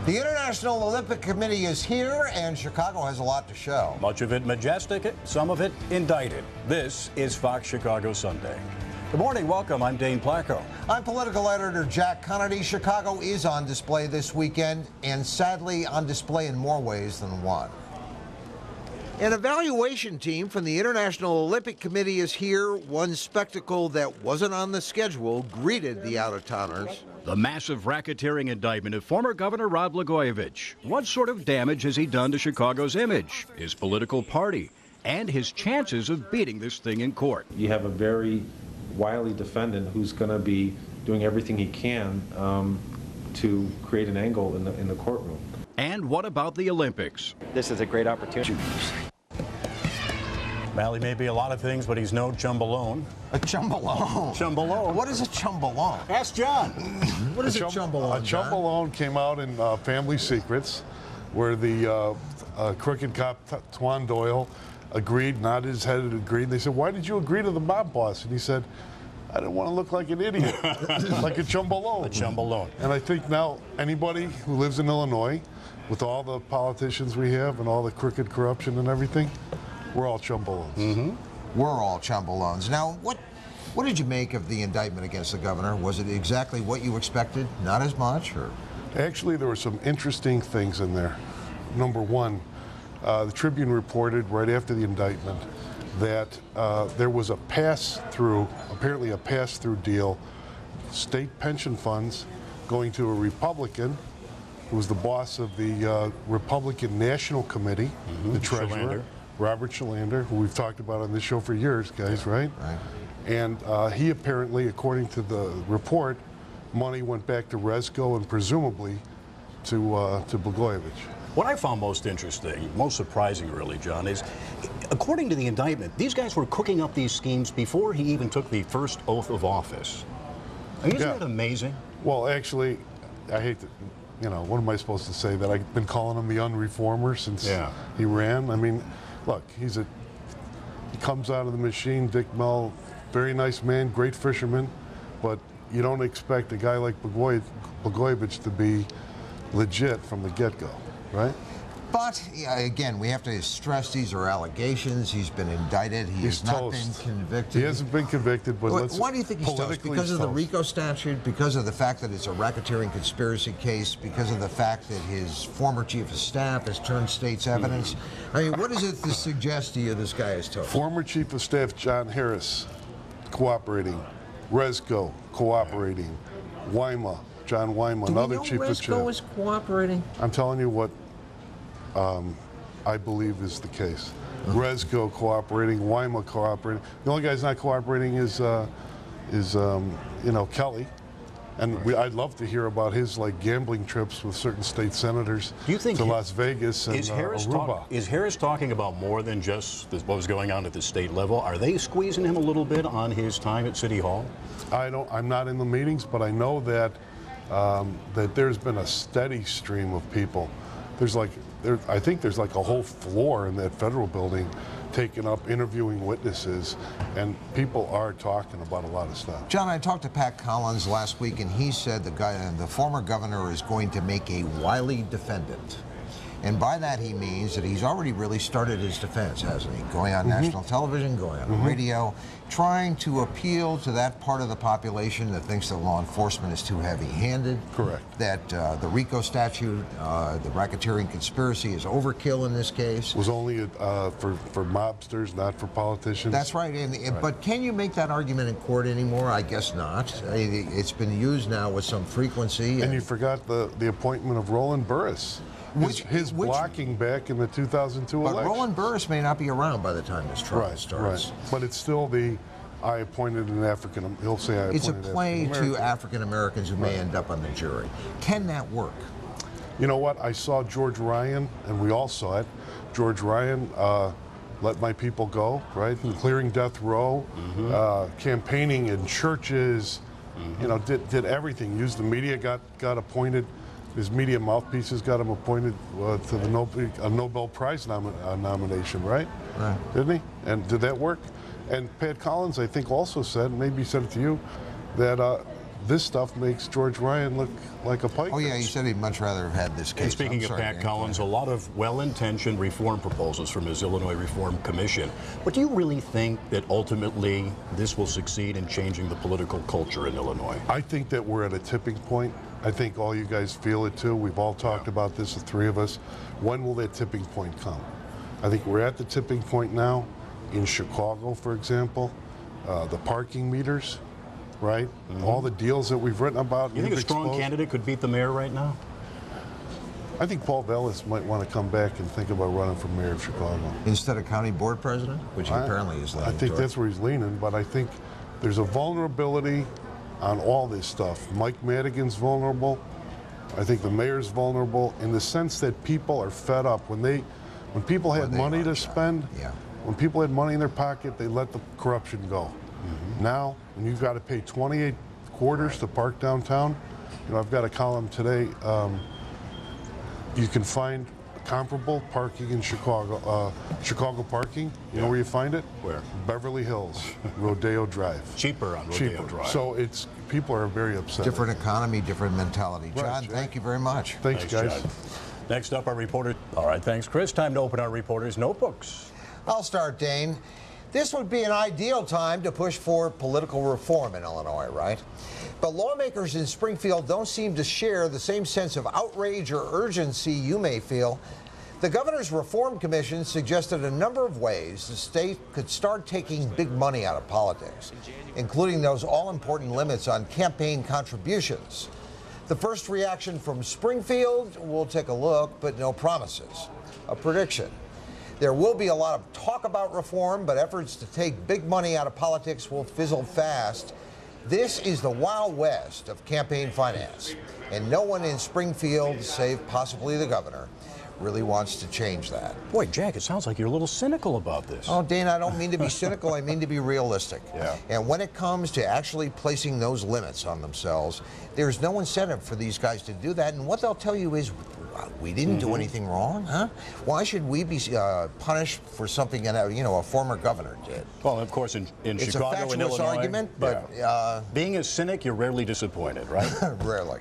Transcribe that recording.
The International Olympic Committee is here, and Chicago has a lot to show. Much of it majestic, some of it indicted. This is Fox Chicago Sunday. Good morning, welcome. I'm Dane Placco. I'm political editor Jack Kennedy. Chicago is on display this weekend, and sadly on display in more ways than one. An evaluation team from the International Olympic Committee is here. One spectacle that wasn't on the schedule greeted the out-of-towners. The massive racketeering indictment of former Governor Rod Blagojevich. What sort of damage has he done to Chicago's image, his political party, and his chances of beating this thing in court? You have a very wily defendant who's going to be doing everything he can to create an angle in the courtroom. And what about the Olympics? This is a great opportunity. Well, he may be a lot of things, but he's no chumbalone. A chumbalone? Chumbalone. What is a chumbalone? Ask John. What is a chumbalone, A chumbalone came out in Family Secrets, where the crooked cop Tuan Doyle agreed, nodded his head and agreed. They said, "Why did you agree to the mob boss?" And he said, "I didn't want to look like an idiot, like a chumbalone." A chumbalone. And I think now anybody who lives in Illinois, with all the politicians we have and all the crooked corruption and everything, we're all chumbalones. Mm-hmm. We're all chumbalones. Now, what did you make of the indictment against the governor? Was it exactly what you expected? Not as much, or? Actually, there were some interesting things in there. Number one, the Tribune reported right after the indictment that there was a pass-through, apparently a pass-through deal, state pension funds going to a Republican who was the boss of the Republican National Committee, the treasurer, Shalanda. Robert Shalanda, who we've talked about on this show for years, guys, right? Right. And he apparently, according to the report, money went back to Resco and presumably to Blagojevich. What I found most interesting, most surprising really, John, is according to the indictment, these guys were cooking up these schemes before he even took the first oath of office. I mean, isn't that amazing? Well, actually, I hate to, what am I supposed to say? That I've been calling him the unreformer since he ran? I mean, look, he comes out of the machine, Dick Mell, very nice man, great fisherman, but you don't expect a guy like Blagojevich to be legit from the get-go, right? But, again, we have to stress these are allegations. He's been indicted. He's not been convicted. He hasn't been convicted, but why do you think he's toast? Because of the RICO statute? Because of the fact that it's a racketeering conspiracy case? Because of the fact that his former chief of staff has turned state's evidence? I mean, what is it to suggest to you this guy is toast? Former chief of staff John Harris cooperating. Resco cooperating. John Wyma, another chief of staff. Do you know Resco is cooperating? I'm telling you what I believe is the case. Resco cooperating, Wyma cooperating. The only guy who's not cooperating is Kelly. And I'd love to hear about his gambling trips with certain state senators to Las Vegas and Aruba. Is Harris talking about more than just what was going on at the state level? Are they squeezing him a little bit on his time at City Hall? I'm not in the meetings, but I know that that there's been a steady stream of people. I think there's a whole floor in that federal building taken up interviewing witnesses, and people are talking about a lot of stuff. John, I talked to Pat Collins last week, and he said the former governor is going to make a wily defendant. And by that he means that he's already really started his defense, hasn't he? Going on national television, going on radio, trying to appeal to that part of the population that thinks that law enforcement is too heavy-handed. Correct. That the RICO statute, the racketeering conspiracy is overkill in this case. Was only for mobsters, not for politicians. That's right. But can you make that argument in court anymore? I guess not. It's been used now with some frequency. And you forgot the appointment of Roland Burris. His blocking back in the 2002 election. But Roland Burris may not be around by the time this trial starts. Right. But it's still I appointed an African. He'll say I appointed. It's a play to African Americans who may end up on the jury. Can that work? You know what? I saw George Ryan, and we all saw it. George Ryan let my people go, right? Clearing death row, campaigning in churches. Did everything. Used the media. Got appointed. His media mouthpieces got him appointed to the Nobel Prize nomination, right? Right. Didn't he? And did that work? And Pat Collins, I think, also said, maybe he said it to you, that this stuff makes George Ryan look like a pike. Oh yeah, he said he'd much rather have had this case. And speaking I'm of sorry, Pat Dan, Collins, a lot of well-intentioned reform proposals from his Illinois Reform Commission. But do you really think that ultimately this will succeed in changing the political culture in Illinois? I think that we're at a tipping point. I think all you guys feel it too. We've all talked about this, the three of us. When will that tipping point come? I think we're at the tipping point now. In Chicago, for example, the parking meters, right? All the deals that we've written about. You think a we've strong exposed. candidate could beat the mayor right now? I think Paul Velez might want to come back and think about running for mayor of Chicago. instead of county board president, which he apparently is leaning I think toward. that's where he's leaning, but I think there's a vulnerability on all this stuff. Mike Madigan's vulnerable. I think the mayor's vulnerable in the sense that people are fed up. When people had When they money to run shop. spend, Yeah. when people had money in their pocket, they let the corruption go. Now, when you've got to pay 28 quarters to park downtown, I've got a column today. You can find comparable parking in Chicago, Chicago parking. You know where you find it? Where? Beverly Hills, Rodeo Drive. Cheaper on Rodeo Cheaper. Drive. So people are very upset. Different economy, different mentality. Right, John, Jack. thank you very much. Thanks, guys. John. Next up, our reporter. All right, thanks, Chris. Time to open our reporters' notebooks. I'll start, Dane. This would be an ideal time to push for political reform in Illinois, right? But lawmakers in Springfield don't seem to share the same sense of outrage or urgency you may feel. The Governor's Reform Commission suggested a number of ways the state could start taking big money out of politics, including those all-important limits on campaign contributions. The first reaction from Springfield, we'll take a look, but no promises. A prediction. There will be a lot of talk about reform, but efforts to take big money out of politics will fizzle fast. This is the Wild West of campaign finance, and no one in Springfield, save possibly the governor, really wants to change that. Boy, Jack, it sounds like you're a little cynical about this. Oh, Dana, I don't mean to be cynical, I mean to be realistic. Yeah. And when it comes to actually placing those limits on themselves, there's no incentive for these guys to do that. And what they'll tell you is, we didn't do anything wrong, huh? Why should we be punished for something that, a former governor did? Well, of course, in It's Chicago a and fatuous Illinois, argument, but being a cynic, you're rarely disappointed, right? rarely.